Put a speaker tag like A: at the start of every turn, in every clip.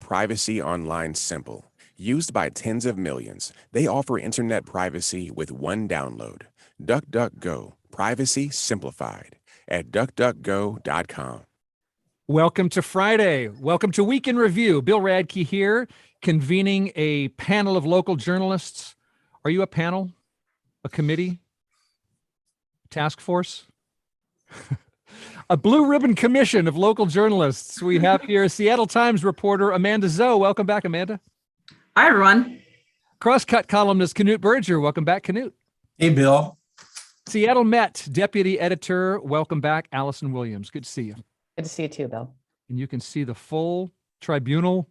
A: privacy online simple. Used by tens of millions, they offer internet privacy with one download. DuckDuckGo, privacy simplified at duckduckgo.com.
B: Welcome to Friday. Welcome to Week in Review. Bill Radke here, convening a panel of local journalists. Are you a panel? A committee? Task force? A blue ribbon commission of local journalists. We have here Seattle Times reporter Amanda Zhou. Welcome back, Amanda.
C: Hi, everyone.
B: Crosscut columnist Knute Berger. Welcome back, Knute.
D: Hey, Bill.
B: Seattle Met deputy editor. Welcome back, Allison Williams. Good to see you.
E: Good to see you too, Bill.
B: And you can see the full tribunal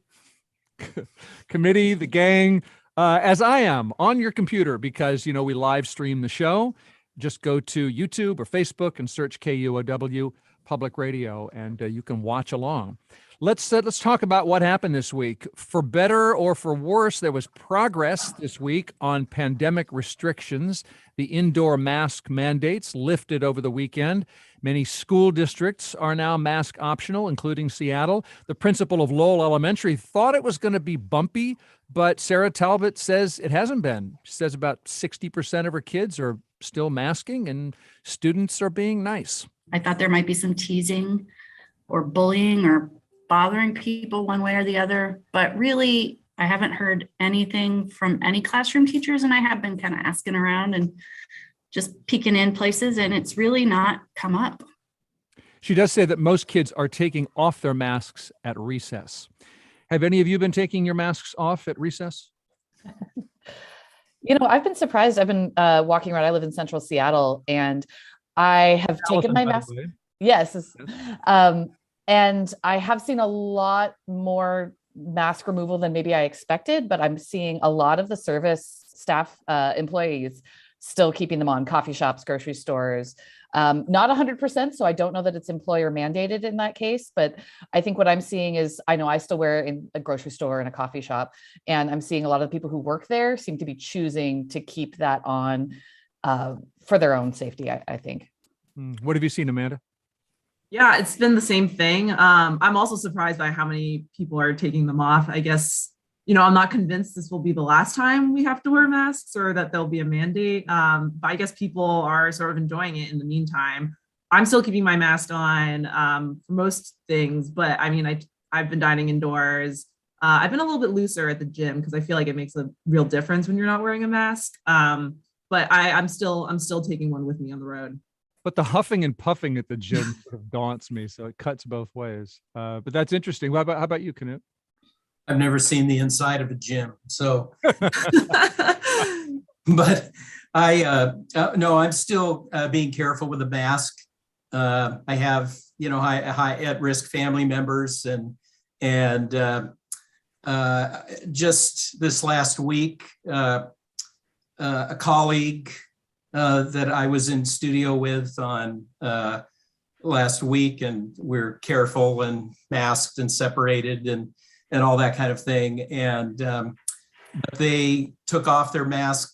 B: committee, the gang, as I am on your computer because, you know, we live stream the show. Just go to YouTube or Facebook and search KUOW Public Radio, and you can watch along. Let's talk about what happened this week. For better or for worse, there was progress this week on pandemic restrictions. The indoor mask mandates lifted over the weekend. Many school districts are now mask optional, including Seattle. The principal of Lowell Elementary thought it was going to be bumpy, but Sarah Talbot says it hasn't been. She says about 60% of her kids are still masking and students are being nice.
C: I thought there might be some teasing or bullying or bothering people one way or the other, but really I haven't heard anything from any classroom teachers, and I have been kind of asking around and just peeking in places, and it's really not come up.
B: She does say that most kids are taking off their masks at recess. Have any of you been taking your masks off at recess?
E: You know, I've been surprised. I've been walking around. I live in central Seattle, and I have taken my mask. Yes. And I have seen a lot more mask removal than maybe I expected, but I'm seeing a lot of the service staff employees still keeping them on, coffee shops, grocery stores, not 100%. So I don't know that it's employer mandated in that case, but I think what I'm seeing is, I know I still wear it in a grocery store and a coffee shop, and I'm seeing a lot of the people who work there seem to be choosing to keep that on for their own safety, I think.
B: What have you seen, Amanda?
F: Yeah, it's been the same thing. I'm also surprised by how many people are taking them off. I guess, you know, I'm not convinced this will be the last time we have to wear masks or that there'll be a mandate. But I guess people are sort of enjoying it in the meantime. I'm still keeping my mask on for most things, but I mean, I've been dining indoors. I've been a little bit looser at the gym because I feel like it makes a real difference when you're not wearing a mask. But I'm still taking one with me on the road.
B: But the huffing and puffing at the gym sort of daunts me, so it cuts both ways. But that's interesting. How about you, Knute?
D: I've never seen the inside of a gym, so. But I'm still being careful with the mask. I have, you know, high at-risk family members, and just this last week, a colleague that I was in studio with on last week, and we're careful and masked and separated and all that kind of thing. And but they took off their mask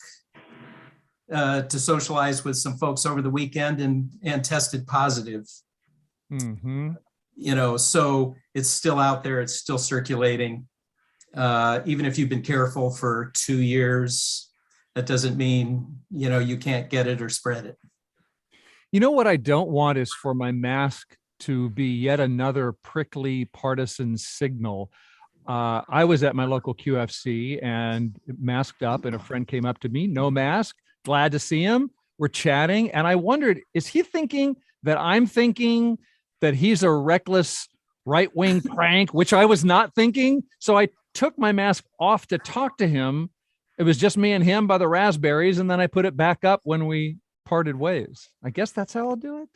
D: to socialize with some folks over the weekend and tested positive.
B: Mm-hmm.
D: You know, so it's still out there. It's still circulating. Even if you've been careful for 2 years, that doesn't mean, you know, you can't get it or spread it.
B: You know what I don't want is for my mask to be yet another prickly partisan signal. I was at my local QFC and masked up, and a friend came up to me, no mask, glad to see him. We're chatting, and I wondered, is he thinking that I'm thinking that he's a reckless right-wing crank, which I was not thinking? So I took my mask off to talk to him. It was just me and him by the raspberries, and then I put it back up when we parted ways. I guess that's how I'll do it.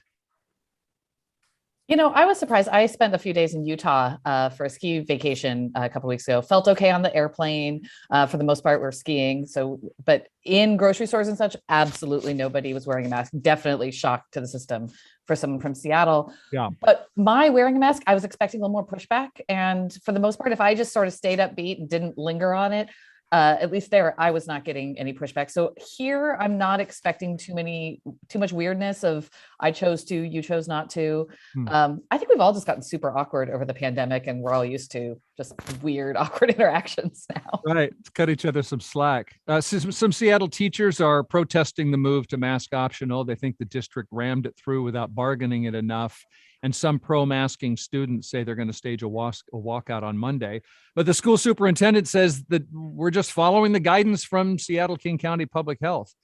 E: You know, I was surprised. I spent a few days in Utah for a ski vacation a couple of weeks ago. Felt okay on the airplane. For the most part, we're skiing. So, but in grocery stores and such, absolutely nobody was wearing a mask. Definitely shocked to the system for someone from Seattle.
B: Yeah.
E: But my wearing a mask, I was expecting a little more pushback. And for the most part, if I just sort of stayed upbeat and didn't linger on it, At least there, I was not getting any pushback. So here, I'm not expecting too much weirdness of I chose to, you chose not to. I think we've all just gotten super awkward over the pandemic, and we're all used to just weird, awkward interactions now.
B: Right, cut each other some slack. Some Seattle teachers are protesting the move to mask optional. They think the district rammed it through without bargaining it enough. And some pro-masking students say they're going to stage a walkout on Monday. But the school superintendent says that we're just following the guidance from Seattle King County Public Health.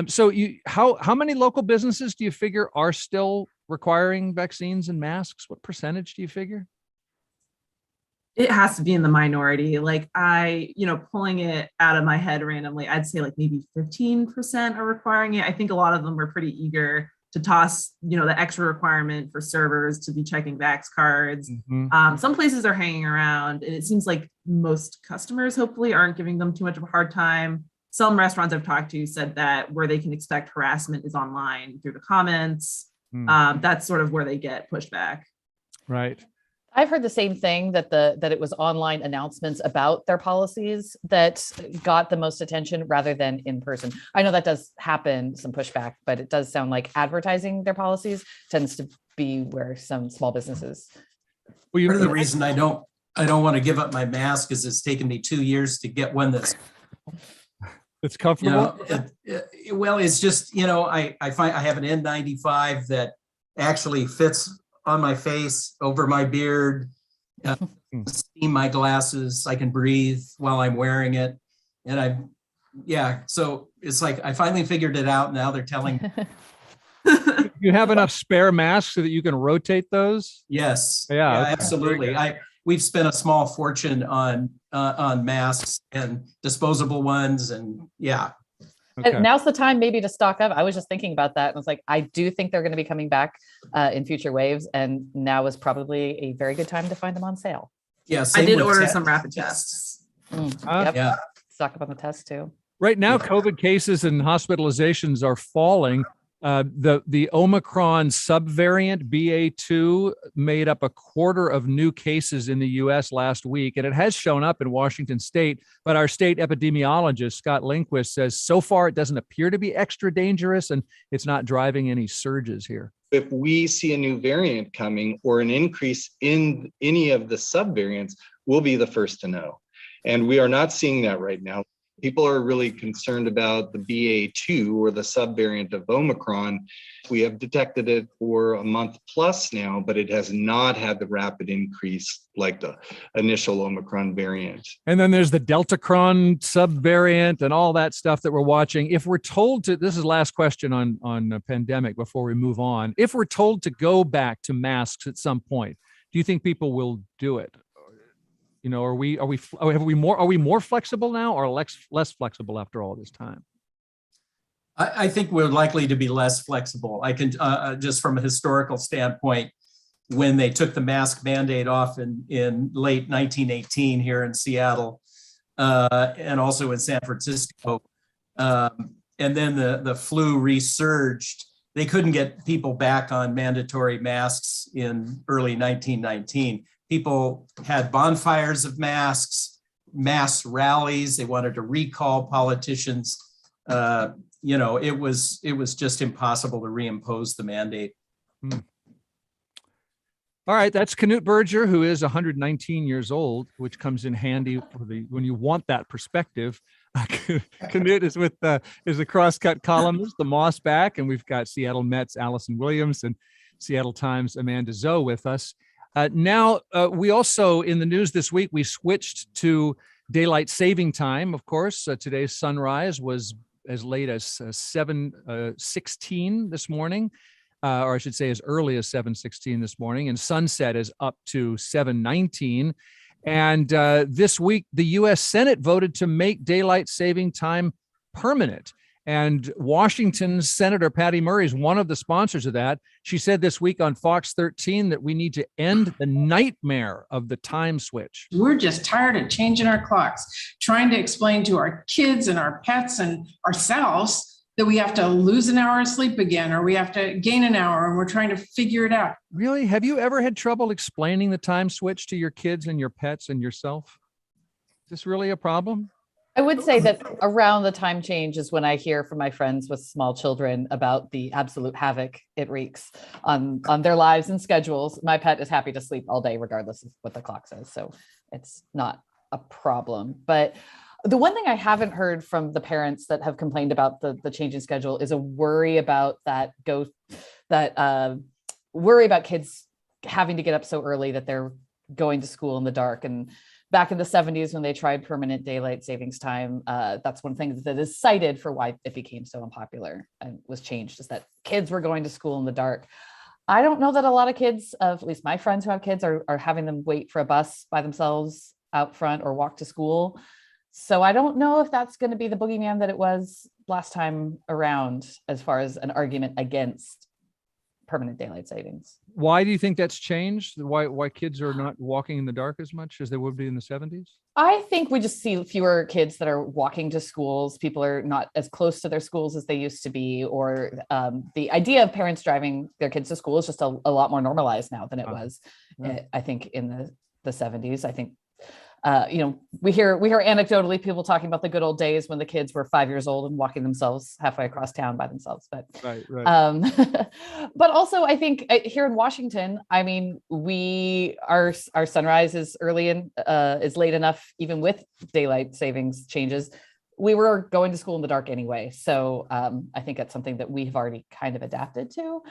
B: So how many local businesses do you figure are still requiring vaccines and masks? What percentage do you figure?
F: It has to be in the minority. Like pulling it out of my head randomly, I'd say like maybe 15% are requiring it. I think a lot of them were pretty eager to toss, the extra requirement for servers to be checking vax cards. Some places are hanging around, and it seems like most customers hopefully aren't giving them too much of a hard time. Some restaurants I've talked to said that where they can expect harassment is online through the comments. That's sort of where they get pushback.
B: Right.
E: I've heard the same thing, that it was online announcements about their policies that got the most attention rather than in person. I know that does happen, some pushback, but it does sound like advertising their policies tends to be where some small businesses.
D: Part of the reason I don't want to give up my mask is it's taken me 2 years to get one that's
B: it's comfortable.
D: Well, it's just, I find I have an N95 that actually fits on my face, over my beard, steam my glasses. I can breathe while I'm wearing it. And so it's like, I finally figured it out. Now they're telling me.
B: You have enough spare masks so that you can rotate those?
D: Yes.
B: Yeah,
D: absolutely. We've spent a small fortune on masks and disposable ones. And
B: Okay.
E: And now's the time maybe to stock up. I was just thinking about that, and I was like, I do think they're going to be coming back in future waves, and now is probably a very good time to find them on sale.
D: Yeah,
F: I did order some rapid tests.
E: Yep.
D: Yeah.
E: Stock up on the test too.
B: Right now, COVID cases and hospitalizations are falling. The Omicron subvariant BA2 made up a quarter of new cases in the U.S. last week, and it has shown up in Washington State. But our state epidemiologist, Scott Lindquist, says so far it doesn't appear to be extra dangerous, and it's not driving any surges here.
G: If we see a new variant coming or an increase in any of the subvariants, we'll be the first to know. And we are not seeing that right now. People are really concerned about the BA2 or the subvariant of Omicron. We have detected it for a month plus now, but it has not had the rapid increase like the initial Omicron variant.
B: And then there's the Deltacron subvariant and all that stuff that we're watching. If we're told to, this is the last question on the pandemic before we move on. If we're told to go back to masks at some point, do you think people will do it? Are we more flexible now, or less flexible after all this time?
D: I think we're likely to be less flexible. I can just from a historical standpoint, when they took the mask mandate off in late 1918 here in Seattle, and also in San Francisco, and then the flu resurged, they couldn't get people back on mandatory masks in early 1919. People had bonfires of masks, mass rallies. They wanted to recall politicians. It was just impossible to reimpose the mandate.
B: All right, that's Knute Berger, who is 119 years old, which comes in handy when you want that perspective. Knute is a Crosscut columnist, the Moss back, and we've got Seattle Mets Allison Williams and Seattle Times Amanda Zhou with us. Now, we also, in the news this week, we switched to daylight saving time. Of course, today's sunrise was as late as 7:16 this morning, or I should say as early as 7:16 this morning, and sunset is up to 7:19. And this week, the U.S. Senate voted to make daylight saving time permanent. And Washington's Senator Patty Murray is one of the sponsors of that. She said this week on Fox 13 that we need to end the nightmare of the time switch.
H: We're just tired of changing our clocks, trying to explain to our kids and our pets and ourselves that we have to lose an hour of sleep again, or we have to gain an hour, and we're trying to figure it out.
B: Really? Have you ever had trouble explaining the time switch to your kids and your pets and yourself? Is this really a problem?
E: I would say that around the time change is when I hear from my friends with small children about the absolute havoc it wreaks on their lives and schedules. My pet is happy to sleep all day, regardless of what the clock says. So it's not a problem. But the one thing I haven't heard from the parents that have complained about the changing schedule is a worry about worry about kids having to get up so early that they're going to school in the dark. And back in the 70s, when they tried permanent daylight savings time, that's one thing that is cited for why it became so unpopular and was changed, is that kids were going to school in the dark. I don't know that a lot of kids, at least my friends who have kids, are having them wait for a bus by themselves out front or walk to school. So I don't know if that's going to be the boogeyman that it was last time around, as far as an argument against permanent daylight savings.
B: Why do you think that's changed? Why kids are not walking in the dark as much as they would be in the 70s?
E: I think we just see fewer kids that are walking to schools. People are not as close to their schools as they used to be, or the idea of parents driving their kids to school is just a lot more normalized now than it was, I think, in the 70s. I think we hear anecdotally people talking about the good old days when the kids were 5 years old and walking themselves halfway across town by themselves. But
B: right.
E: But also I think here in Washington, I mean, our sunrise is early and is late enough, even with daylight savings changes. We were going to school in the dark anyway, so I think that's something that we have already kind of adapted to.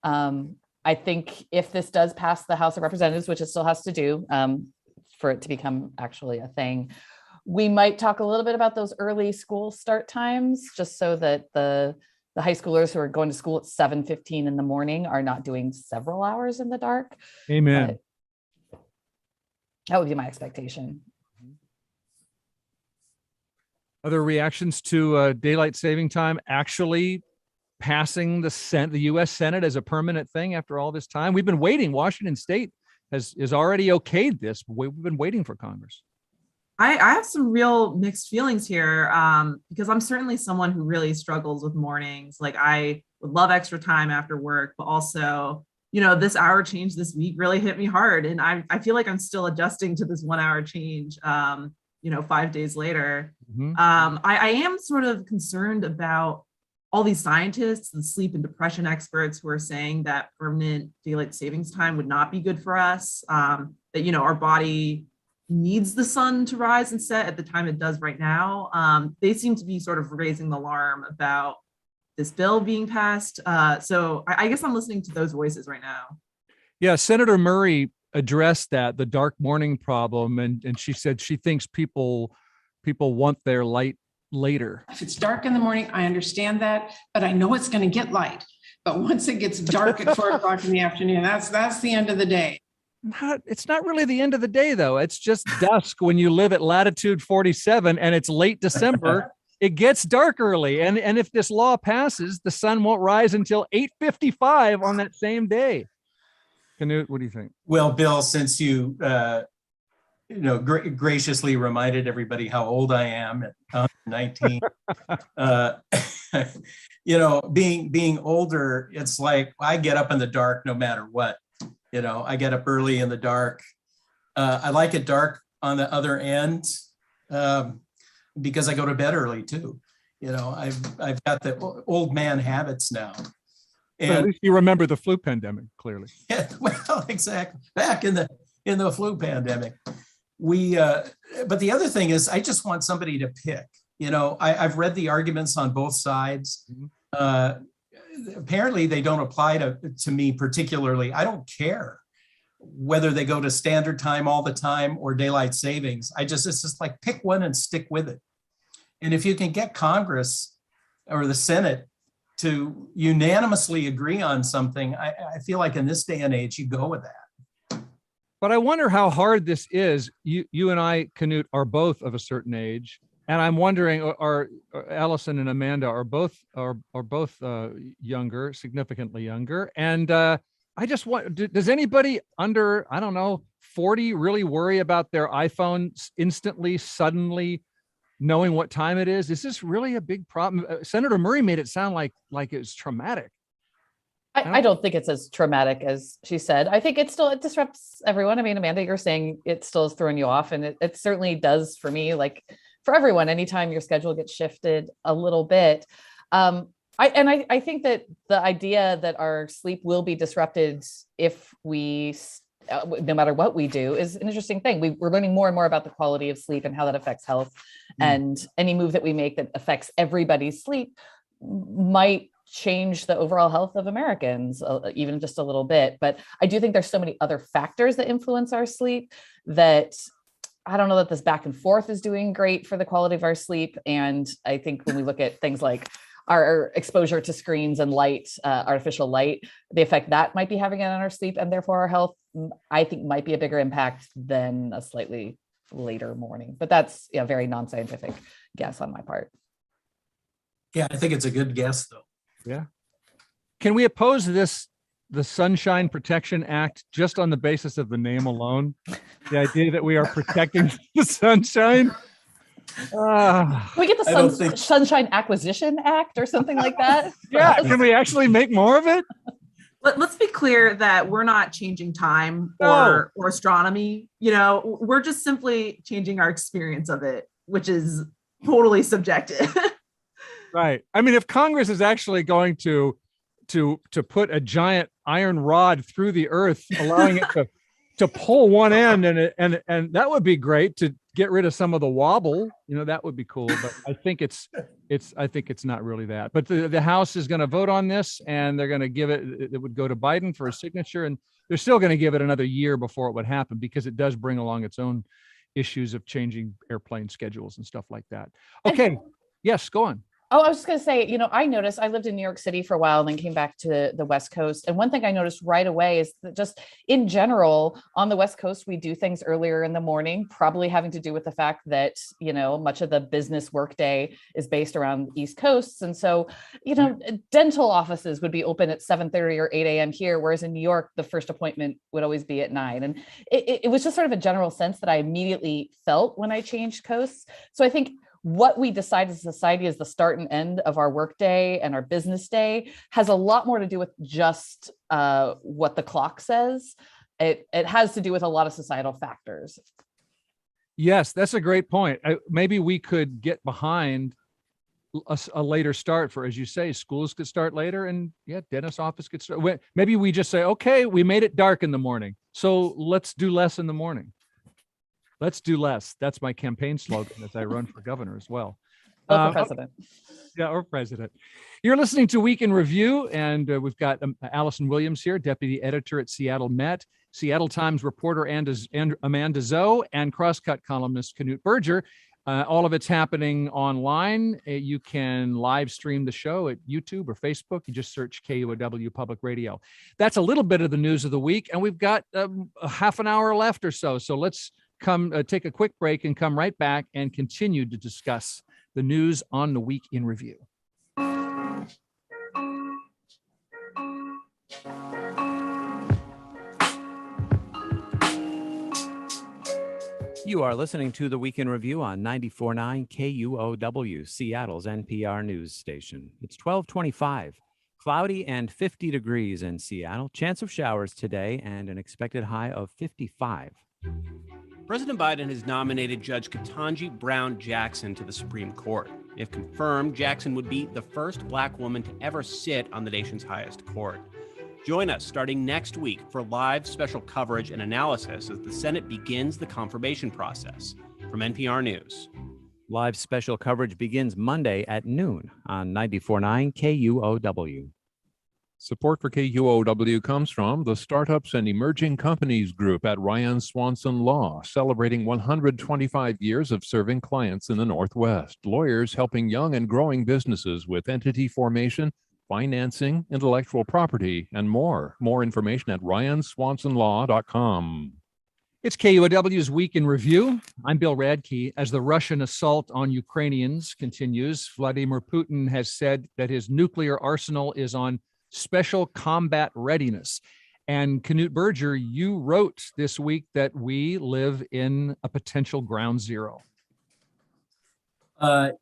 E: I think if this does pass the House of Representatives, which it still has to do, for it to become actually a thing, we might talk a little bit about those early school start times, just so that the high schoolers who are going to school at 7:15 in the morning are not doing several hours in the dark.
B: Amen.
E: But that would be my expectation.
B: Other reactions to daylight saving time actually passing the U.S. Senate as a permanent thing after all this time? We've been waiting. Washington State has already okayed this. We've been waiting for Congress.
F: I have some real mixed feelings here, because I'm certainly someone who really struggles with mornings. Like, I would love extra time after work, but also, this hour change this week really hit me hard. And I feel like I'm still adjusting to this 1 hour change, 5 days later. I am sort of concerned about all these scientists and sleep and depression experts who are saying that permanent daylight savings time would not be good for us, that, our body needs the sun to rise and set at the time it does right now. They seem to be sort of raising the alarm about this bill being passed. So I guess I'm listening to those voices right now.
B: Yeah, Senator Murray addressed the dark morning problem, and she said she thinks people want their light later.
H: If it's dark in the morning, I understand that, but I know it's going to get light. But once it gets dark at 4 o'clock in the afternoon, that's the end of the day.
B: It's not really the end of the day, though. It's just dusk when you live at latitude 47 and it's late December. It gets dark early. And if this law passes, the sun won't rise until 8:55 on that same day. Knute, what do you think?
D: Well, Bill, since you graciously reminded everybody how old I am at 19. Being older, it's like I get up in the dark no matter what. I get up early in the dark. I like it dark on the other end because I go to bed early too. I've got the old man habits now.
B: And at least you remember the flu pandemic, clearly.
D: Yeah, well, exactly. Back in the flu pandemic. But the other thing is, I just want somebody to pick. I've read the arguments on both sides. Apparently, they don't apply to me particularly. I don't care whether they go to standard time all the time or daylight savings. It's just like, pick one and stick with it. And if you can get Congress or the Senate to unanimously agree on something, I feel like in this day and age, you go with that.
B: But I wonder how hard this is. You and I, Knute, are both of a certain age, and I'm wondering, are Allison and Amanda are both younger, significantly younger, and I just want. Does anybody under 40 really worry about their iPhone instantly, suddenly knowing what time it is? Is this really a big problem? Senator Murray made it sound like it was traumatic.
E: I don't think it's as traumatic as she said. I think it disrupts everyone. I mean, Amanda, you're saying it still is throwing you off, and it certainly does for me. Like, for everyone, anytime your schedule gets shifted a little bit. I think that the idea that our sleep will be disrupted if we, no matter what we do, is an interesting thing. We're learning more and more about the quality of sleep and how that affects health. And any move that we make that affects everybody's sleep might change the overall health of Americans, even just a little bit. But I do think there's so many other factors that influence our sleep that I don't know that this back and forth is doing great for the quality of our sleep. And I think when we look at things like our exposure to screens and light, artificial light, the effect that might be having on our sleep and therefore our health, I think might be a bigger impact than a slightly later morning. But that's a very non-scientific guess on my part.
D: Yeah, I think it's a good guess, though.
B: Yeah. Can we oppose the Sunshine Protection Act just on the basis of the name alone? The idea that we are protecting the sunshine?
E: Can we get the Sunshine Acquisition Act or something like that?
B: Yeah, can we actually make more of it?
F: Let's be clear that we're not changing time or astronomy. We're just simply changing our experience of it, which is totally subjective.
B: Right. I mean, if Congress is actually going to put a giant iron rod through the earth, allowing it to pull one end, and that would be great to get rid of some of the wobble. That would be cool. But I think it's not really that. But the House is going to vote on this, and they're going to give it would go to Biden for a signature, and they're still going to give it another year before it would happen, because it does bring along its own issues of changing airplane schedules and stuff like that. Okay. Yes, go on.
E: Oh, I was just going to say, I noticed I lived in New York City for a while and then came back to the West Coast. And one thing I noticed right away is that just in general, on the West Coast, we do things earlier in the morning, probably having to do with the fact that, much of the business workday is based around the East Coast. And so, dental offices would be open at 7:30 or 8 a.m. here, whereas in New York, the first appointment would always be at 9. And it was just sort of a general sense that I immediately felt when I changed coasts. So I think what we decide as a society is the start and end of our workday and our business day has a lot more to do with just what the clock says. It has to do with a lot of societal factors.
B: Yes, that's a great point. Maybe we could get behind a later start for, as you say, schools could start later, and dentist office could start. Maybe we just say, okay, we made it dark in the morning, so let's do less in the morning. Let's do less. That's my campaign slogan as I run for governor as well.
E: Or president.
B: Or president. You're listening to Week in Review, and we've got Allison Williams here, deputy editor at Seattle Met, Seattle Times reporter Amanda Zhou, and Crosscut columnist Knute Berger. All of it's happening online. You can live stream the show at YouTube or Facebook. You just search KUOW Public Radio. That's a little bit of the news of the week, and we've got a half an hour left or so. So let's take a quick break and come right back and continue to discuss the news on the Week in Review.
I: You are listening to the Week in Review on 94.9 KUOW, Seattle's NPR news station. It's 12:25, cloudy and 50 degrees in Seattle. Chance of showers today and an expected high of 55.
J: President Biden has nominated Judge Ketanji Brown Jackson to the Supreme Court. If confirmed, Jackson would be the first Black woman to ever sit on the nation's highest court. Join us starting next week for live special coverage and analysis as the Senate begins the confirmation process. From NPR News.
I: Live special coverage begins Monday at noon on 94.9 KUOW.
K: Support for KUOW comes from the Startups and Emerging Companies Group at Ryan Swanson Law, celebrating 125 years of serving clients in the Northwest. Lawyers helping young and growing businesses with entity formation, financing, intellectual property, and more. More information at ryanswansonlaw.com.
B: It's KUOW's Week in Review. I'm Bill Radke. As the Russian assault on Ukrainians continues, Vladimir Putin has said that his nuclear arsenal is on special combat readiness. And Knute Berger, you wrote this week that we live in a potential ground zero.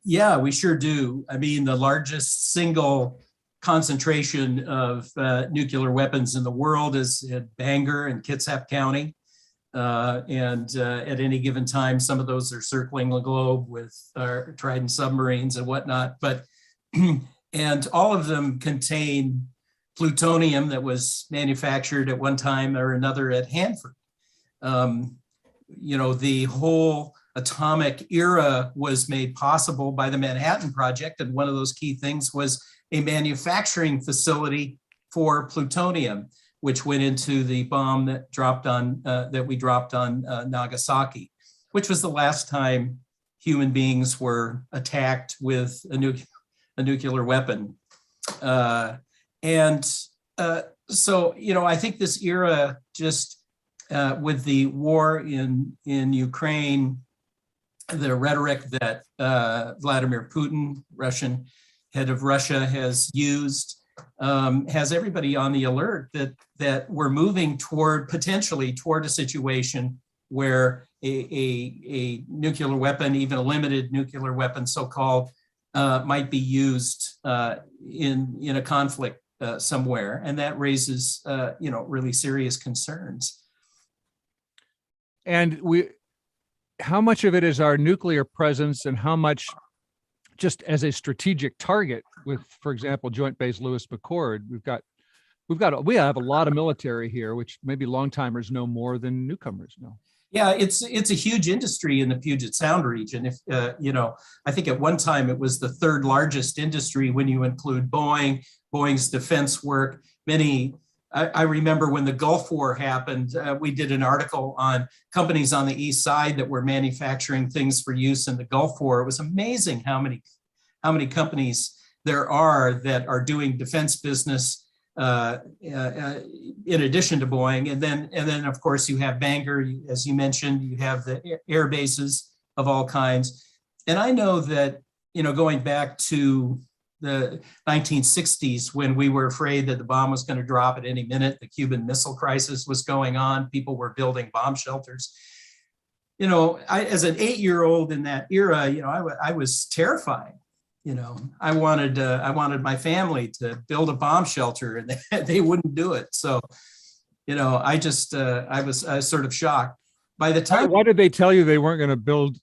D: Yeah, we sure do. I mean, the largest single concentration of nuclear weapons in the world is at Berger in Kitsap County. And at any given time, some of those are circling the globe with our Trident submarines and whatnot. But and all of them contain plutonium that was manufactured at one time or another at Hanford. The whole atomic era was made possible by the Manhattan Project, and one of those key things was a manufacturing facility for plutonium, which went into the bomb that we dropped on Nagasaki, which was the last time human beings were attacked with a nuclear weapon. So I think this era, just with the war in Ukraine, the rhetoric that Vladimir Putin, Russian head of Russia, has used, has everybody on the alert that we're moving potentially toward a situation where a nuclear weapon, even a limited nuclear weapon, so-called, might be used in a conflict somewhere, and that raises really serious concerns.
B: And how much of it is our nuclear presence, and how much just as a strategic target with, for example, Joint Base Lewis McChord? We have a lot of military here, which maybe long-timers know more than newcomers know.
D: Yeah, it's a huge industry in the Puget Sound region. If I think at one time it was the third largest industry when you include Boeing's defense work. I remember when the Gulf War happened, we did an article on companies on the east side that were manufacturing things for use in the Gulf War. It was amazing how many companies there are that are doing defense business in addition to Boeing. And then of course you have Berger, as you mentioned, you have the air bases of all kinds. And I know that, going back to the 1960s, when we were afraid that the bomb was going to drop at any minute, the Cuban Missile Crisis was going on, people were building bomb shelters. As an 8-year-old in that era, I was terrified. I wanted my family to build a bomb shelter, and they wouldn't do it. So, I was sort of shocked. By the time,
B: why did they tell you they weren't going to build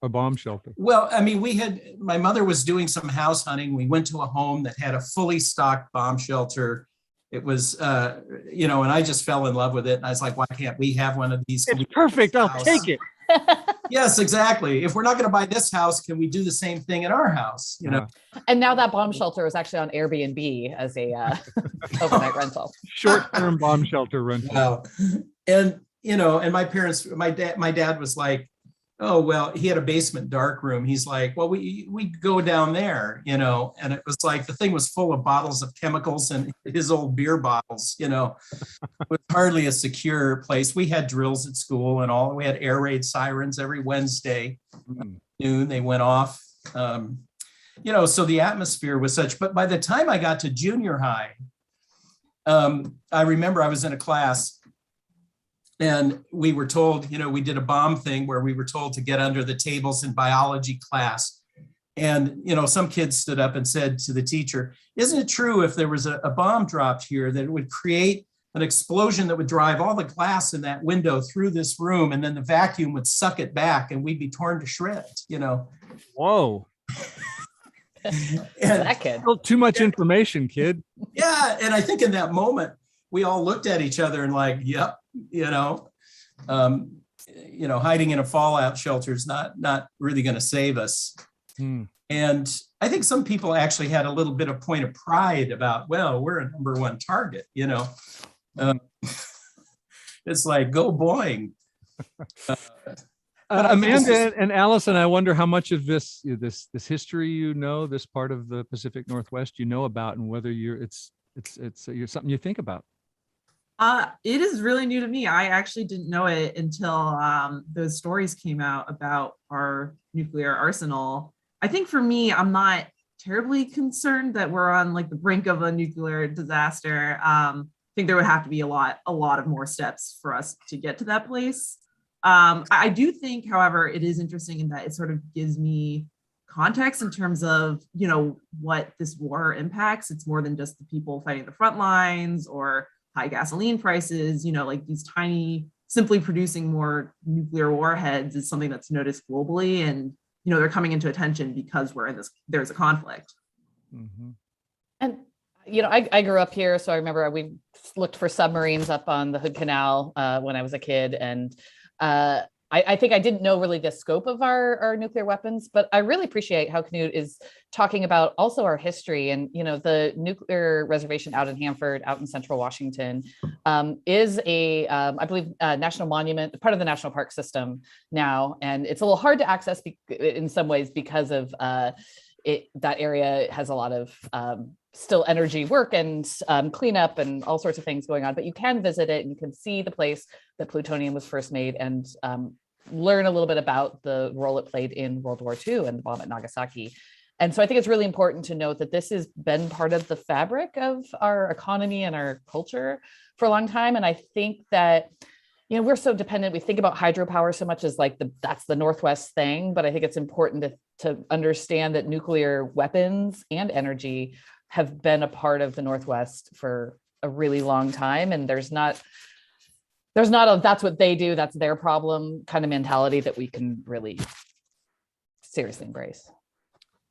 B: a bomb shelter?
D: Well, my mother was doing some house hunting. We went to a home that had a fully stocked bomb shelter. It was, and I just fell in love with it. And I was like, why can't we have one of these?
B: It's perfect. I'll take it.
D: Yes, exactly. If we're not going to buy this house, can we do the same thing at our house?
E: And now that bomb shelter is actually on Airbnb as a overnight rental.
B: Short-term bomb shelter rental.
D: Wow. And my dad was like, oh, well, he had a basement dark room. He's like, well, we go down there, and it was like the thing was full of bottles of chemicals and his old beer bottles, It was hardly a secure place. We had drills at school and all. We had air raid sirens every Wednesday noon. They went off, so the atmosphere was such. But by the time I got to junior high, I remember I was in a class, and we were told, we did a bomb thing where we were told to get under the tables in biology class. And, some kids stood up and said to the teacher, isn't it true if there was a bomb dropped here that it would create an explosion that would drive all the glass in that window through this room, and then the vacuum would suck it back and we'd be torn to shreds,
B: Whoa.
E: That kid.
B: Still too much information, kid.
D: Yeah. And I think in that moment, we all looked at each other and like, yep, hiding in a fallout shelter is not really going to save us. And I think some people actually had a little bit of point of pride about, well, we're a number one target, it's like, go Boeing.
B: Amanda and Allison, I wonder how much of this history, this part of the Pacific Northwest about, and whether it's something you think about.
F: It is really new to me. I actually didn't know it until those stories came out about our nuclear arsenal. I think for me, I'm not terribly concerned that we're on like the brink of a nuclear disaster. I think there would have to be a lot of more steps for us to get to that place. I do think, however, it is interesting in that it sort of gives me context in terms of, what this war impacts. It's more than just the people fighting the front lines or high gasoline prices, like these tiny simply producing more nuclear warheads is something that's noticed globally, and they're coming into attention because there's a conflict.
B: Mm-hmm.
E: And I grew up here, so I remember we looked for submarines up on the Hood Canal when I was a kid, and I think I didn't know really the scope of our nuclear weapons, but I really appreciate how Knute is talking about also our history. And the nuclear reservation out in Hanford, out in central Washington, is I believe, national monument, part of the national park system now, and it's a little hard to access in some ways because of that area has a lot of still energy work and cleanup and all sorts of things going on, but you can visit it and you can see the place that plutonium was first made and learn a little bit about the role it played in World War II and the bomb at Nagasaki. And so I think it's really important to note that this has been part of the fabric of our economy and our culture for a long time. And I think that we're so dependent. We think about hydropower so much as that's the Northwest thing, but I think it's important to understand that nuclear weapons and energy have been a part of the Northwest for a really long time. And there's not a that's what they do, that's their problem kind of mentality that we can really seriously embrace.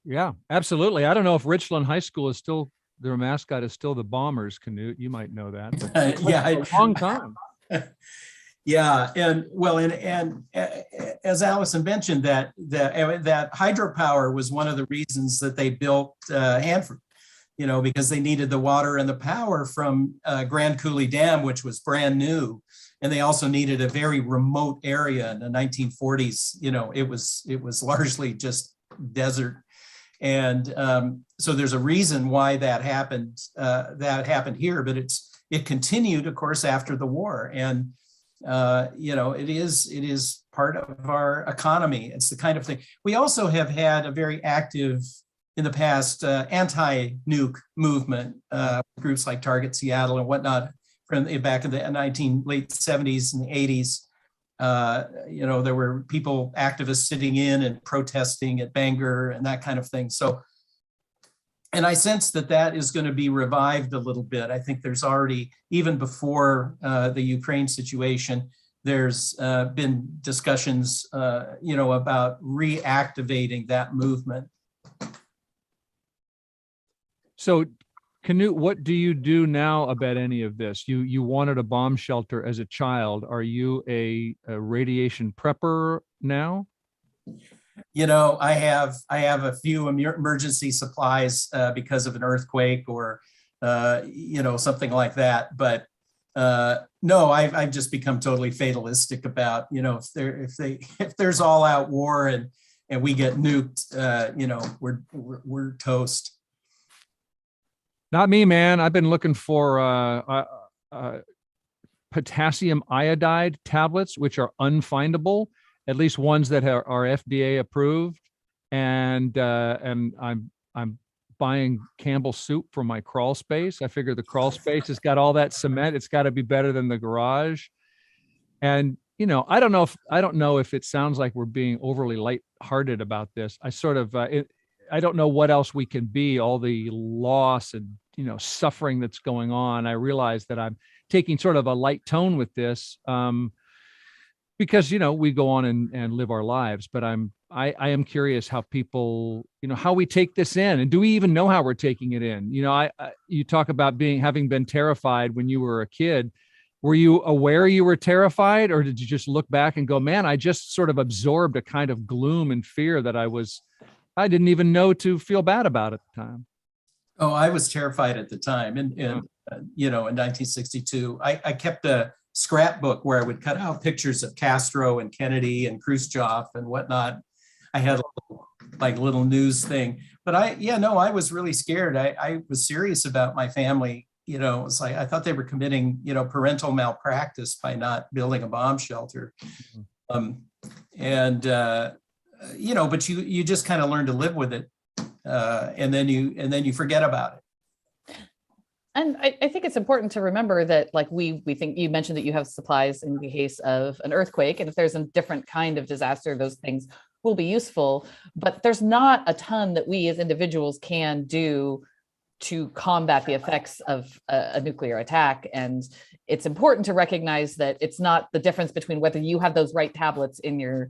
B: Yeah, absolutely. I don't know if Richland High School is still, their mascot is still the Bombers, Knute. You might know that.
D: Yeah,
B: a long time.
D: Yeah, and as Allison mentioned, that hydropower was one of the reasons that they built Hanford, because they needed the water and the power from Grand Coulee Dam, which was brand new, and they also needed a very remote area in the 1940s. It was largely just desert, and so there's a reason why that happened. That happened here, but it continued, of course, after the war, and it is part of our economy. It's the kind of thing. We also have had a very active, in the past, anti-nuke movement, groups like Target Seattle and whatnot, from back in the late 70s and the 80s. There were people, activists sitting in and protesting at Berger and that kind of thing. So, and I sense that is going to be revived a little bit. I think there's already, even before the Ukraine situation, there's been discussions, about reactivating that movement.
B: So, Knute, what do you do now about any of this? You wanted a bomb shelter as a child. Are you a radiation prepper now?
D: I have a few emergency supplies because of an earthquake or something like that. But no, I've just become totally fatalistic about if there's all out war and we get nuked, we're toast.
B: Not me, man. I've been looking for potassium iodide tablets, which are unfindable. At least ones that are FDA approved, and I'm buying Campbell soup for my crawl space. I figure the crawl space has got all that cement; it's got to be better than the garage. And I don't know if it sounds like we're being overly lighthearted about this. I sort of I don't know what else we can be. All the loss and suffering that's going on. I realize that I'm taking sort of a light tone with this. Because we go on and live our lives, but I am curious how people, how we take this in, and do we even know how we're taking it in? You talk about having been terrified when you were a kid. Were you aware you were terrified, or did you just look back and go, man, I just sort of absorbed a kind of gloom and fear that I didn't even know to feel bad about at the time?
D: Oh, I was terrified at the time, and in 1962, I kept a scrapbook where I would cut out pictures of Castro and Kennedy and Khrushchev and whatnot. I had a little news thing, but I was really scared. I was serious about my family. It was like I thought they were committing parental malpractice by not building a bomb shelter. But you just kind of learn to live with it, and then you forget about it.
E: And I think it's important to remember that, we think, you mentioned that you have supplies in the case of an earthquake, and if there's a different kind of disaster, those things will be useful. But there's not a ton that we as individuals can do to combat the effects of a nuclear attack. And it's important to recognize that it's not the difference between whether you have those right tablets in your,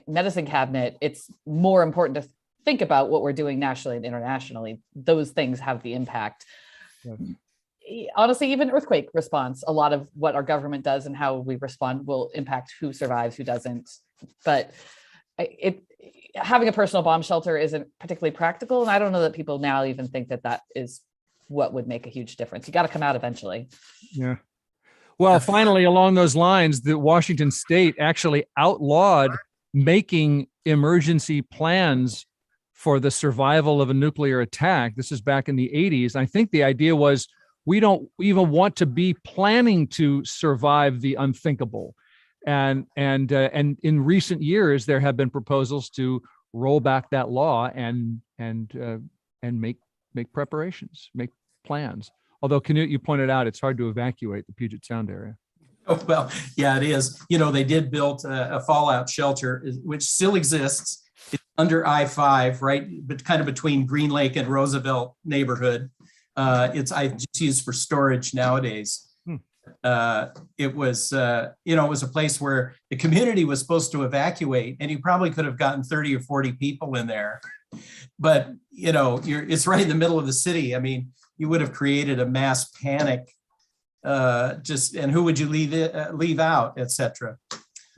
E: medicine cabinet. It's more important to think about what we're doing nationally and internationally. Those things have the impact. Yeah. Honestly, even earthquake response, a lot of what our government does and how we respond will impact who survives, who doesn't. But having a personal bomb shelter isn't particularly practical. And I don't know that people now even think that is what would make a huge difference. You got to come out eventually.
B: Yeah. Well, finally, along those lines, the Washington state actually outlawed making emergency plans for the survival of a nuclear attack. This is back in the 80s. I think the idea was we don't even want to be planning to survive the unthinkable. And in recent years, there have been proposals to roll back that law and make preparations, make plans. Although, Knute, you pointed out it's hard to evacuate the Puget Sound area.
D: Oh, well, yeah, it is. They did build a fallout shelter, which still exists. It's under I-5, right, but kind of between Green Lake and Roosevelt neighborhood. I just use for storage nowadays. It was a place where the community was supposed to evacuate, and you probably could have gotten 30 or 40 people in there. But it's right in the middle of the city. I mean, you would have created a mass panic. And who would you leave out, et cetera.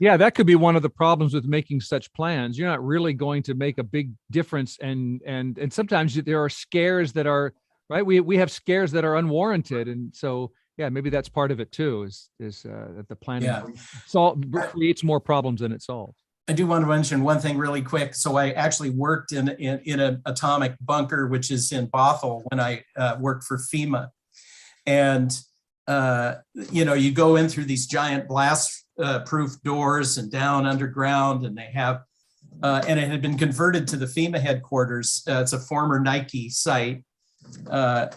B: Yeah, that could be one of the problems with making such plans. You're not really going to make a big difference, and sometimes there are scares that are right. We have scares that are unwarranted, and so yeah, maybe that's part of it too. Is that the planning creates more problems than it solves.
D: I do want to mention one thing really quick. So I actually worked in an atomic bunker, which is in Bothell, when I worked for FEMA, and you go in through these giant blast proof doors and down underground, and they have and it had been converted to the FEMA headquarters. It's a former Nike site up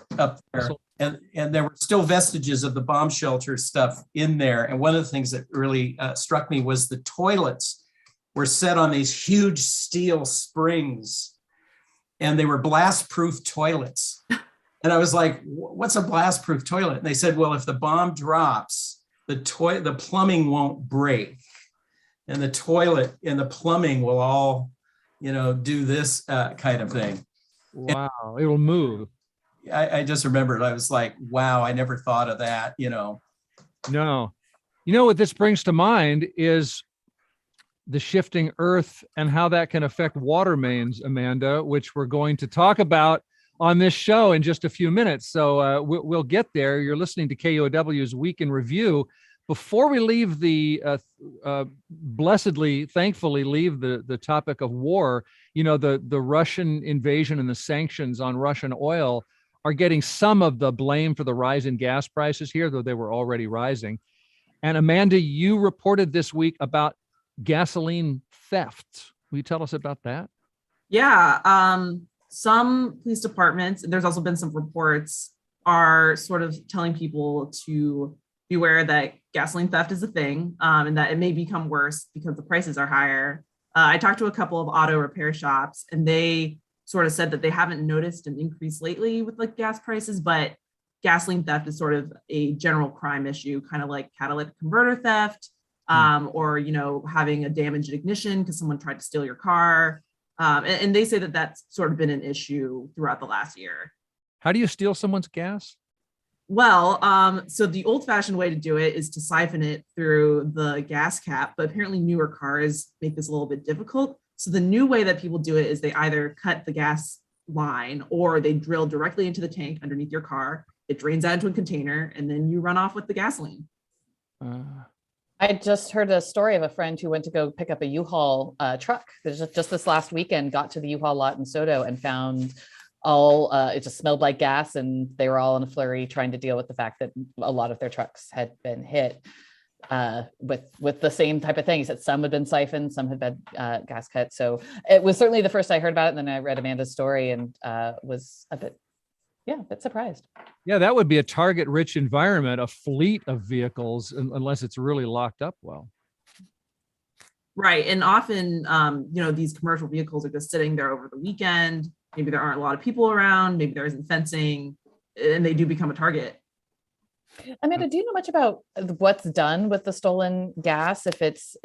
D: there. And there were still vestiges of the bomb shelter stuff in there. And one of the things that really struck me was the toilets were set on these huge steel springs, and they were blast-proof toilets. And I was like, what's a blast-proof toilet? And they said, well, if the bomb drops, the plumbing won't break. And the toilet and the plumbing will all, do this kind of thing.
B: Wow, it will move.
D: I just remembered, I was like, wow, I never thought of that, No.
B: What this brings to mind is the shifting earth and how that can affect water mains, Amanda, which we're going to talk about on this show in just a few minutes. So we'll get there. You're listening to KUOW's Week in Review. Before we leave thankfully leave the topic of war, the Russian invasion and the sanctions on Russian oil are getting some of the blame for the rise in gas prices here, though they were already rising. And Amanda, you reported this week about gasoline theft. Will you tell us about that?
F: Yeah. Some police departments, and there's also been some reports, are sort of telling people to beware that gasoline theft is a thing, and that it may become worse because the prices are higher. I talked to a couple of auto repair shops, and they sort of said that they haven't noticed an increase lately with like gas prices, but gasoline theft is sort of a general crime issue, kind of like catalytic converter theft, or having a damaged ignition because someone tried to steal your car. And they say that that's sort of been an issue throughout the last year.
B: How do you steal someone's gas?
F: Well, so the old-fashioned way to do it is to siphon it through the gas cap, but apparently newer cars make this a little bit difficult. So the new way that people do it is they either cut the gas line or they drill directly into the tank underneath your car. It drains out into a container, and then you run off with the gasoline.
E: I just heard a story of a friend who went to go pick up a U-Haul truck. Just this last weekend, got to the U-Haul lot in Soto and found it just smelled like gas, and they were all in a flurry trying to deal with the fact that a lot of their trucks had been hit with the same type of thing. He said some had been siphoned, some had been gas cut. So it was certainly the first I heard about it. And then I read Amanda's story and was a bit surprised.
B: Yeah, that would be a target-rich environment, a fleet of vehicles, unless it's really locked up well.
F: Right. And often, these commercial vehicles are just sitting there over the weekend. maybe there aren't a lot of people around, maybe there isn't fencing, and they do become a target.
E: Amanda, do you know much about what's done with the stolen gas? If it's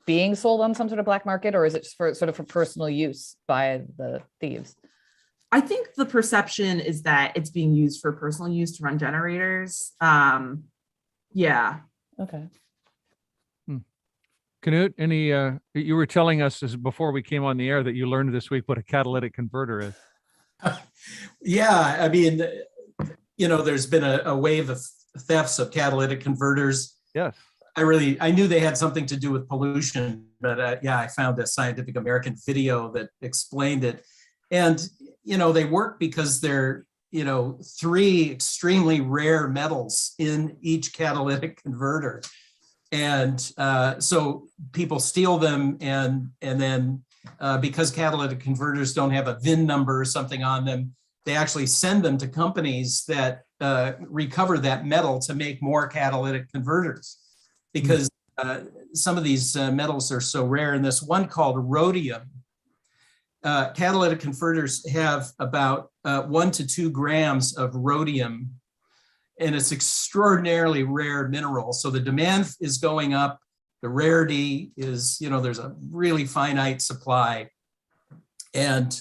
E: being sold on some sort of black market, or is it just for personal use by the thieves?
F: I think the perception is that it's being used for personal use to run generators. Yeah.
E: Okay.
B: Knute, you were telling us before we came on the air that you learned this week what a catalytic converter is.
D: Yeah, I mean, there's been a wave of thefts of catalytic converters.
B: Yes.
D: I knew they had something to do with pollution, but I found a Scientific American video that explained it. And, they work because they're, 3 extremely rare metals in each catalytic converter. And so people steal them, and then because catalytic converters don't have a VIN number or something on them, they actually send them to companies that recover that metal to make more catalytic converters, because some of these metals are so rare. And this one called rhodium, catalytic converters have about 1 to 2 grams of rhodium, and it's extraordinarily rare mineral. So the demand is going up. The rarity is, there's a really finite supply, and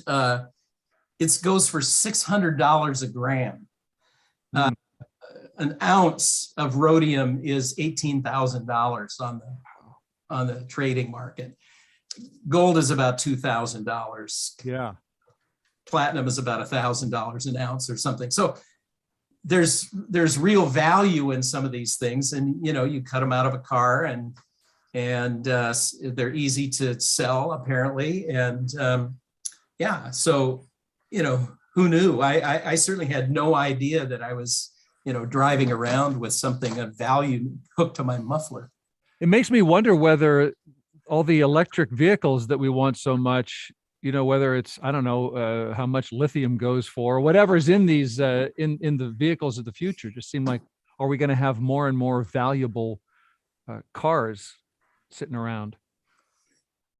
D: it goes for $600 a gram. An ounce of rhodium is $18,000 on the trading market. Gold is about $2,000.
B: Yeah.
D: Platinum is about $1,000 an ounce or something. So there's real value in some of these things, and you cut them out of a car, and they're easy to sell apparently, and so who knew? I certainly had no idea that I was driving around with something of value hooked to my muffler.
B: It makes me wonder whether all the electric vehicles that we want so much, whether it's, I don't know, how much lithium goes for, or whatever's in these, in the vehicles of the future, just seem like, are we going to have more and more valuable cars sitting around?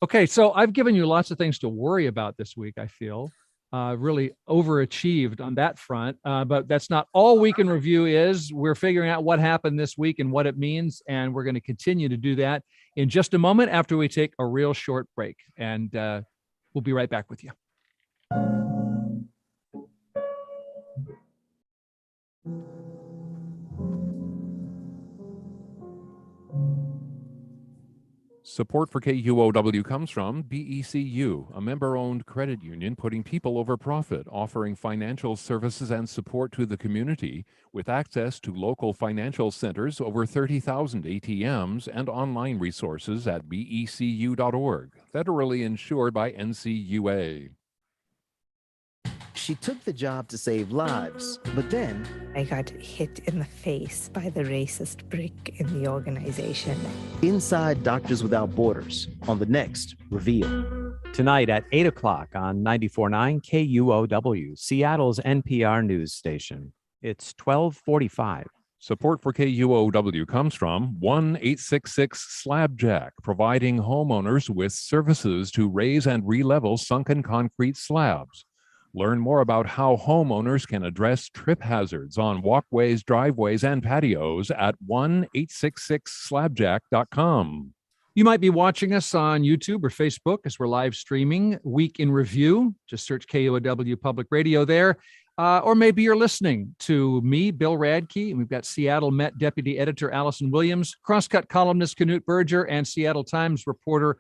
B: Okay, so I've given you lots of things to worry about this week, I feel. Really overachieved on that front, but that's not all Week in Review is. We're figuring out what happened this week and what it means, and we're going to continue to do that in just a moment after we take a real short break, and we'll be right back with you.
K: Support for KUOW comes from BECU, a member-owned credit union putting people over profit, offering financial services and support to the community with access to local financial centers, over 30,000 ATMs, and online resources at becu.org, federally insured by NCUA.
L: She took the job to save lives, but then
M: I got hit in the face by the racist brick in the organization.
L: Inside Doctors Without Borders on the next Reveal.
I: Tonight at 8 o'clock on 94.9 KUOW, Seattle's NPR news station. It's 12:45.
K: Support for KUOW comes from 1-866-SLABJACK, providing homeowners with services to raise and re-level sunken concrete slabs. Learn more about how homeowners can address trip hazards on walkways, driveways, and patios at 1-866-SLABJACK.com.
B: You might be watching us on YouTube or Facebook as we're live streaming Week in Review. Just search KUOW Public Radio there. Or maybe you're listening to me, Bill Radke, and we've got Seattle Met Deputy Editor Allison Williams, Crosscut columnist Knute Berger, and Seattle Times reporter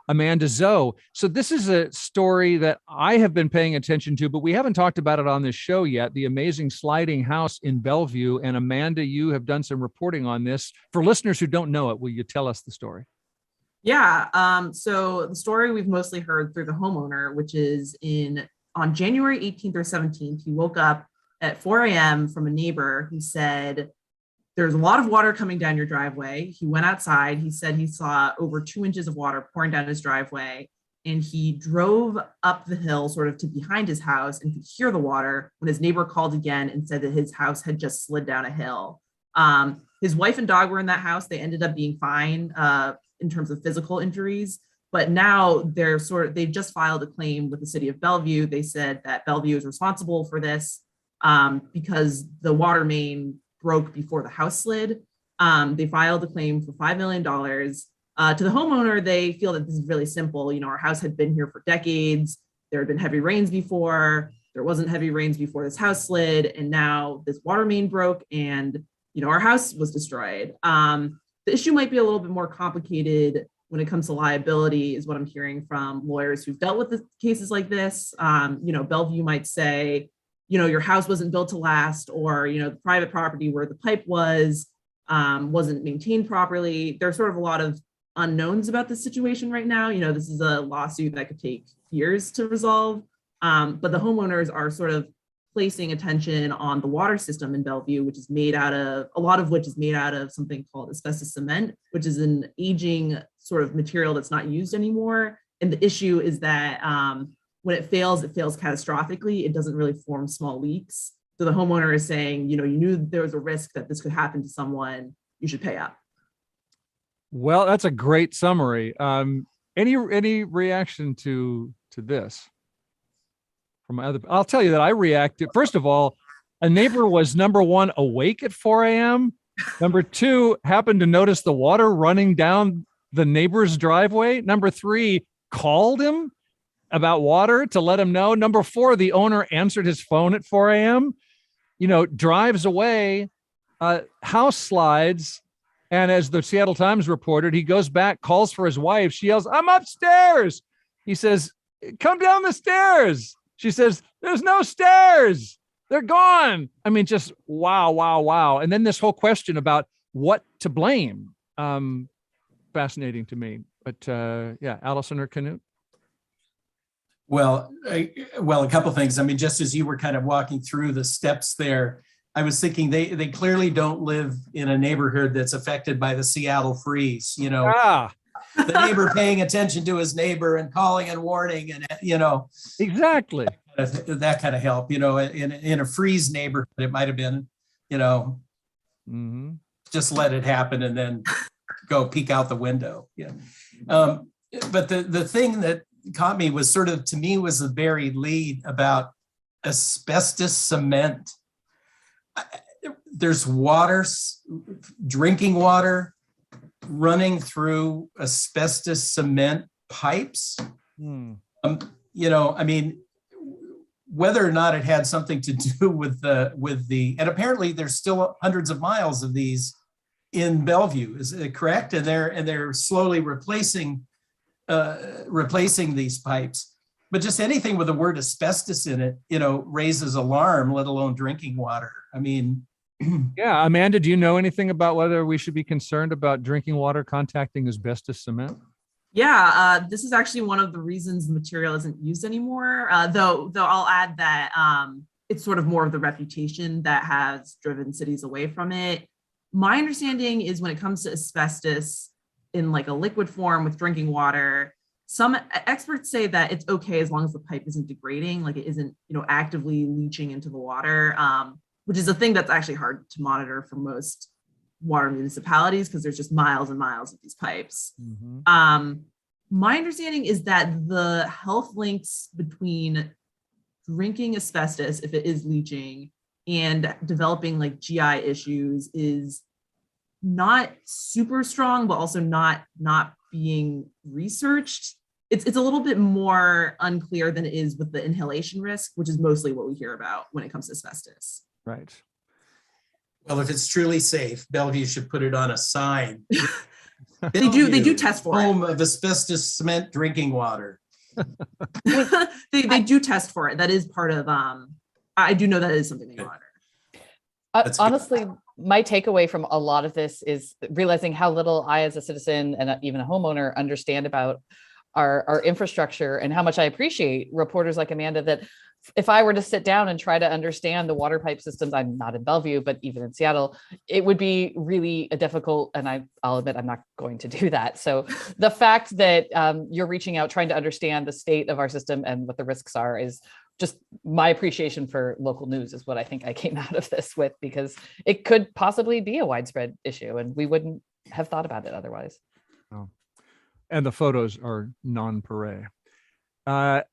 B: Amanda Zhou. So this is a story that I have been paying attention to, but we haven't talked about it on this show yet, the amazing sliding house in Bellevue. And Amanda, you have done some reporting on this. For listeners who don't know it, will you tell us the story?
F: Yeah, so the story we've mostly heard through the homeowner, which is on January 18th or 17th, he woke up at 4 a.m. from a neighbor who said, "There's a lot of water coming down your driveway." He went outside. He said he saw over 2 inches of water pouring down his driveway, and he drove up the hill sort of to behind his house and could hear the water when his neighbor called again and said that his house had just slid down a hill. His wife and dog were in that house. They ended up being fine in terms of physical injuries, But now they've just filed a claim with the city of Bellevue. They said that Bellevue is responsible for this because the water main broke before the house slid. They filed a claim for $5 million. To the homeowner, they feel that this is really simple. Our house had been here for decades. There had been heavy rains before. There wasn't heavy rains before this house slid. And now this water main broke and, our house was destroyed. The issue might be a little bit more complicated when it comes to liability, is what I'm hearing from lawyers who've dealt with cases like this. Bellevue might say, your house wasn't built to last, or, the private property where the pipe wasn't maintained properly. There's sort of a lot of unknowns about this situation right now. This is a lawsuit that could take years to resolve. But the homeowners are sort of placing attention on the water system in Bellevue, which is made out of, a lot of which is made out of something called asbestos cement, which is an aging sort of material that's not used anymore. And the issue is that when it fails catastrophically. It doesn't really form small leaks. So the homeowner is saying, you knew there was a risk that this could happen to someone, you should pay up.
B: Well, that's a great summary. Any reaction to this? I'll tell you that I reacted. First of all, a neighbor was, number one, awake at 4 a.m. Number two, happened to notice the water running down the neighbor's driveway. Number three, called him about water to let him know. Number four, the owner answered his phone at 4 a.m., drives away, house slides. And as the Seattle Times reported, he goes back, calls for his wife. She yells, "I'm upstairs." He says, "Come down the stairs." She says, "There's no stairs. They're gone." I mean, just wow, wow, wow. And then this whole question about what to blame. Fascinating to me. But yeah, Allison or Knute?
D: Well, a couple things. I mean, just as you were kind of walking through the steps there, I was thinking they clearly don't live in a neighborhood that's affected by the Seattle freeze. The neighbor paying attention to his neighbor and calling and warning, and
B: exactly
D: that kind of help. In a freeze neighborhood, it might have been, just let it happen and then go peek out the window. Yeah. But the thing that caught me was was the buried lead about asbestos cement. There's drinking water running through asbestos cement pipes. I mean, whether or not it had something to do with the, and apparently there's still hundreds of miles of these in Bellevue, is it correct? And they're slowly replacing these pipes. But just anything with the word asbestos in it, raises alarm, let alone drinking water. I mean,
B: yeah. Amanda, do you know anything about whether we should be concerned about drinking water contacting asbestos cement?
F: Yeah, this is actually one of the reasons the material isn't used anymore. Though I'll add that it's sort of more of the reputation that has driven cities away from it. My understanding is when it comes to asbestos in like a liquid form with drinking water, some experts say that it's okay as long as the pipe isn't degrading, like it isn't, actively leaching into the water, which is a thing that's actually hard to monitor for most water municipalities because there's just miles and miles of these pipes. My understanding is that the health links between drinking asbestos, if it is leaching, and developing like GI issues is not super strong, but also not being researched. It's a little bit more unclear than it is with the inhalation risk, which is mostly what we hear about when it comes to asbestos.
B: Right.
D: Well, if it's truly safe, Bellevue should put it on a sign.
F: They do test for
D: home of asbestos cement drinking water.
F: they do test for it. That is part of I do know that is something they monitor.
E: Honestly, my takeaway from a lot of this is realizing how little I, as a citizen and even a homeowner, understand about our infrastructure, and how much I appreciate reporters like Amanda that if I were to sit down and try to understand the water pipe systems, I'm not in Bellevue, but even in Seattle, it would be really a difficult, and I'll admit I'm not going to do that. So the fact that you're reaching out, trying to understand the state of our system and what the risks are is just my appreciation for local news is what I think I came out of this with, because it could possibly be a widespread issue and we wouldn't have thought about it otherwise.
B: Oh. and the photos are non-pareil. I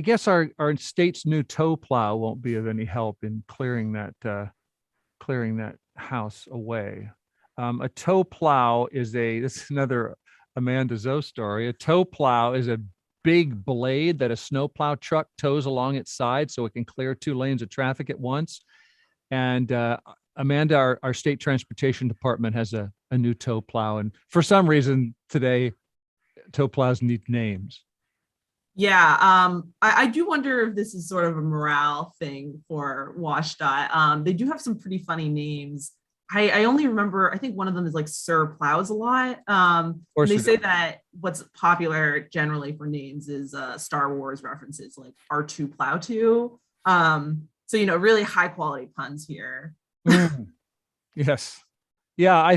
B: guess our state's new tow plow won't be of any help in clearing that house away. A tow plow this is another Amanda Zhou story. A tow plow is a big blade that a snowplow truck tows along its side so it can clear 2 lanes of traffic at once. And Amanda, our state transportation department has a new tow plow. And for some reason today, tow plows need names.
F: Yeah, I do wonder if this is sort of a morale thing for WashDOT. They do have some pretty funny names. I only remember, I think one of them is like Sir Plows a lot. They say that what's popular generally for names is Star Wars references like R2 Plow 2. So, really high quality puns here.
B: Yes. Yeah,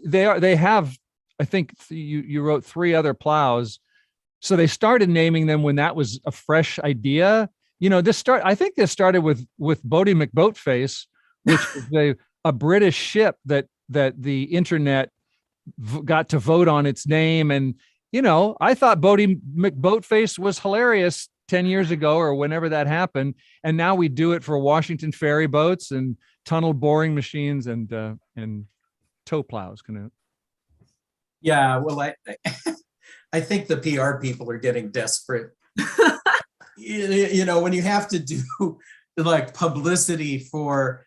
B: they have, I think you wrote 3 other plows. So they started naming them when that was a fresh idea. I think this started with Bodie McBoatface, which is a British ship that the internet got to vote on its name. And, I thought Bodie McBoatface was hilarious 10 years ago or whenever that happened. And now we do it for Washington ferry boats and tunnel boring machines and tow plows.
D: Yeah, well, I think the PR people are getting desperate. When you have to do like publicity for,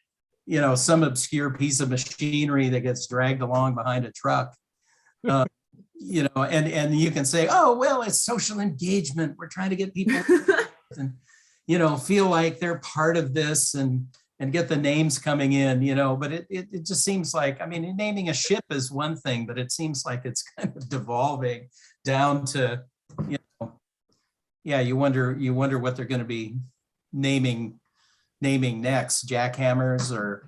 D: some obscure piece of machinery that gets dragged along behind a truck, and you can say, oh, well, it's social engagement. We're trying to get people and, feel like they're part of this and get the names coming in, but it just seems like, naming a ship is one thing, but it seems like it's kind of devolving down to, you wonder what they're going to be naming next, jackhammers or,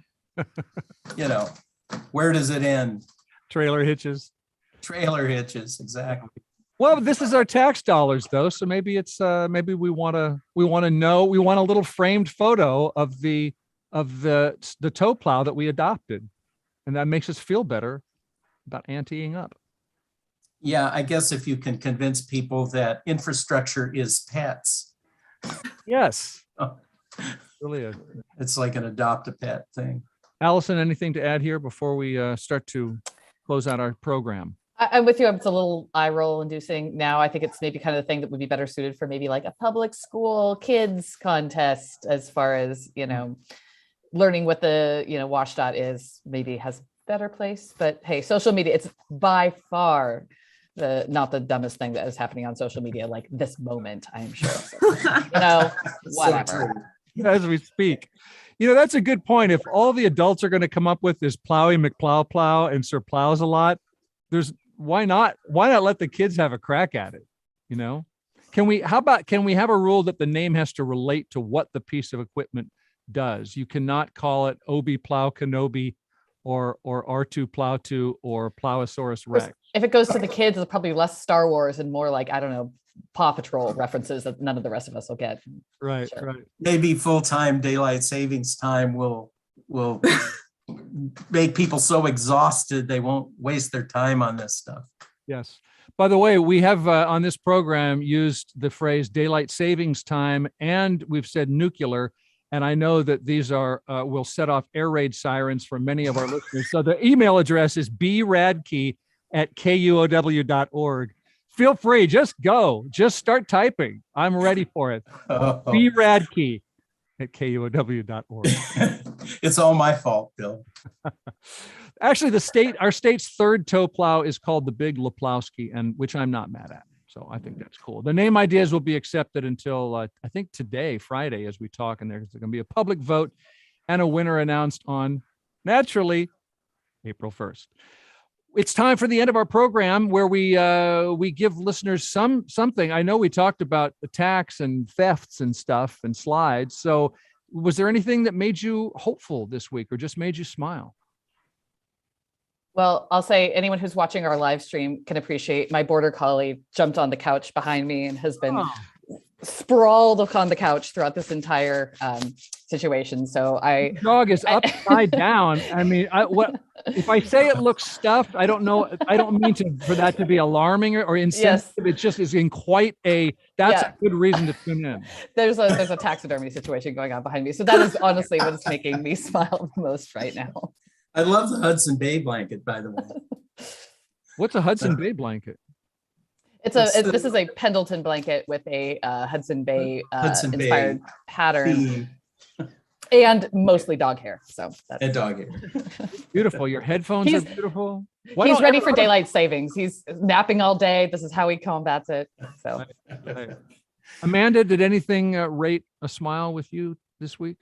D: where does it end?
B: Trailer hitches,
D: exactly.
B: Well, this is our tax dollars though. So maybe it's, maybe we want a little framed photo of the tow plow that we adopted. And that makes us feel better about anteing up.
D: Yeah, I guess if you can convince people that infrastructure is pets.
B: Yes.
D: It's like an adopt a pet thing.
B: Allison, anything to add here before we start to close out our program?
E: I'm with you. It's a little eye roll inducing now. I think it's maybe kind of the thing that would be better suited for maybe like a public school kids contest as far as, learning what the, WashDOT is, maybe has better place. But hey, social media, it's by far not the dumbest thing that is happening on social media like this moment, I am sure. So, whatever.
B: As we speak. That's a good point. If all the adults are going to come up with this Plowy McPlow and Sir Plows a lot, why not let the kids have a crack at it? Can we have a rule that the name has to relate to what the piece of equipment does? You cannot call it Obi Plow Kenobi or R2 Plow 2 or Plowosaurus Rex.
E: If it goes to the kids, it's probably less Star Wars and more like, I don't know, Paw Patrol references that none of the rest of us will get.
B: Right,
E: sure.
B: Right.
D: Maybe full-time daylight savings time will make people so exhausted they won't waste their time on this stuff.
B: Yes. By the way, we have on this program used the phrase daylight savings time, and we've said nuclear. And I know that these will set off air raid sirens for many of our listeners. So the email address is bradke@kuow.org. Feel free, just start typing. I'm ready for it. bradke@kuow.org.
D: It's all my fault, Bill.
B: Actually, our state's third tow plow is called the Big Leplowski, and which I'm not mad at. So I think that's cool. The name ideas will be accepted until I think today, Friday, as we talk, and there's going to be a public vote and a winner announced on, naturally, April 1st. It's time for the end of our program where we give listeners something. I know we talked about attacks and thefts and stuff and slides. So was there anything that made you hopeful this week or just made you smile?
E: Well, I'll say anyone who's watching our live stream can appreciate my border collie jumped on the couch behind me and has been sprawled on the couch throughout this entire situation. So
B: The dog is upside down. I mean, what if I say it looks stuffed? I don't know. I don't mean for that to be alarming or insensitive. It just is in quite a. That's a good reason to tune in.
E: There's a taxidermy situation going on behind me. So that is honestly what is making me smile the most right now.
D: I love the Hudson Bay blanket, by the way.
B: What's a Hudson Bay blanket?
E: This is a Pendleton blanket with a Hudson Bay inspired pattern. And mostly dog hair. So that's
D: dog hair.
B: Beautiful. Your headphones are beautiful.
E: He's ready for daylight savings. He's napping all day. This is how he combats it. So,
B: Amanda, did anything rate a smile with you this week?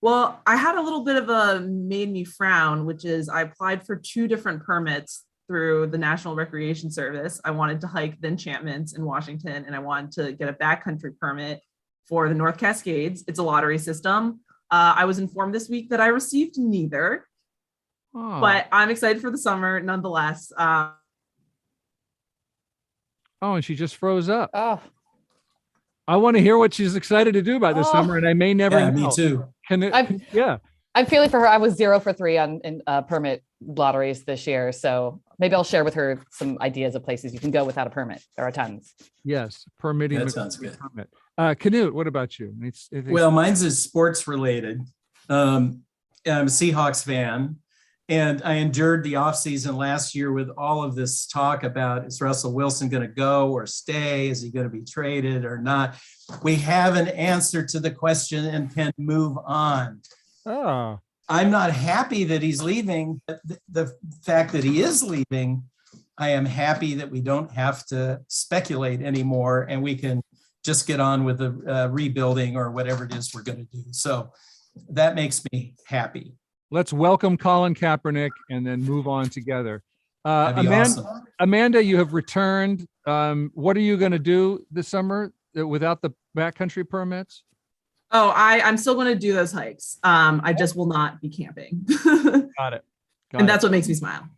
F: Well, I had a little bit of a made me frown, which is I applied for 2 different permits through the National Recreation Service. I wanted to hike the Enchantments in Washington, and I wanted to get a backcountry permit for the North Cascades. It's a lottery system. I was informed this week that I received neither, but I'm excited for the summer nonetheless.
B: And she just froze up.
E: Oh,
B: I want to hear what she's excited to do about this summer, and I may never know.
D: Me too.
E: I'm feeling for her. I was 0 for 3 on permit lotteries this year, so maybe I'll share with her some ideas of places you can go without a permit. There are tons.
B: Yes, permitting.
D: That sounds good.
B: Permit. Knute, what about you?
D: Well, mine's is sports related. I'm a Seahawks fan, and I endured the offseason last year with all of this talk about, is Russell Wilson going to go or stay? Is he going to be traded or not? We have an answer to the question and can move on.
B: Oh.
D: I'm not happy that he's leaving. But the fact that he is leaving, I am happy that we don't have to speculate anymore and we can just get on with the rebuilding or whatever it is we're going to do. So that makes me happy.
B: Let's welcome Colin Kaepernick and then move on together.
D: Awesome.
B: Amanda, you have returned. What are you going to do this summer without the backcountry permits?
F: Oh, I'm still going to do those hikes. I just will not be camping.
B: Got it.
F: That's what makes me smile.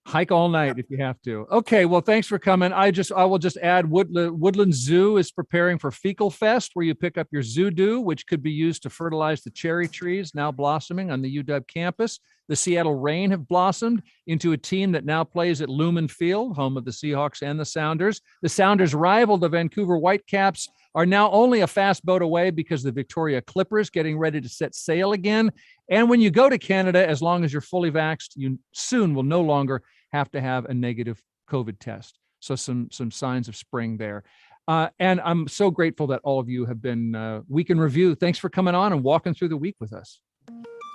B: Hike all night if you have to. Okay, well, thanks for coming. I will just add Woodland Zoo is preparing for Fecal Fest, where you pick up your zoo doo, which could be used to fertilize the cherry trees now blossoming on the UW campus. The Seattle Reign have blossomed into a team that now plays at Lumen Field, home of the Seahawks and the Sounders. The Sounders rival the Vancouver Whitecaps are now only a fast boat away because the Victoria Clippers getting ready to set sail again. And when you go to Canada, as long as you're fully vaxxed, you soon will no longer have to have a negative COVID test. So some signs of spring there. And I'm so grateful that all of you have been Week in Review. Thanks for coming on and walking through the week with us.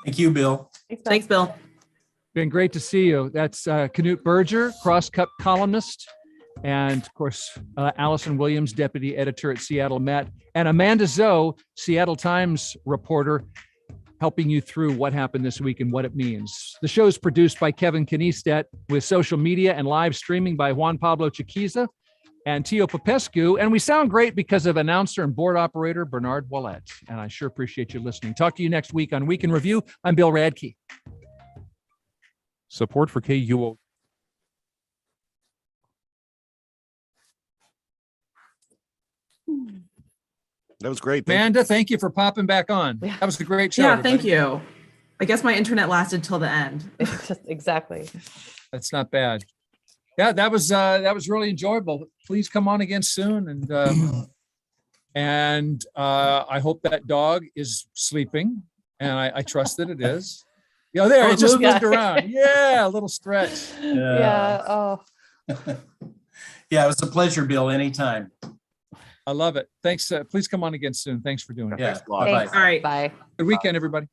D: Thank you, Bill.
F: Thanks, Bill.
B: Been great to see you. That's Knute Berger, Crosscut columnist, and of course, Allison Williams, deputy editor at Seattle Met, and Amanda Zhou, Seattle Times reporter, helping you through what happened this week and what it means. The show is produced by Kevin Kniestet with social media and live streaming by Juan Pablo Chiquiza and Tio Popescu. And we sound great because of announcer and board operator Bernard Wallet. And I sure appreciate you listening. Talk to you next week on Week in Review. I'm Bill Radke.
K: Support for KUO.
A: That was great.
B: Amanda, thank you for popping back on. That was a great show.
F: Yeah,
B: everybody.
F: thank you. I guess my internet lasted till the end.
E: Exactly.
B: That's not bad. Yeah, that was really enjoyable. Please come on again soon, and I hope that dog is sleeping, and I trust that it is. Yeah, there it just moved around. Yeah, a little stretch.
E: Yeah. Oh.
D: Yeah, it was a pleasure, Bill. Anytime.
B: I love it. Thanks. Please come on again soon. Thanks for doing it.
D: Yeah.
E: Thanks.
F: All right.
E: Bye.
B: Good weekend, everybody.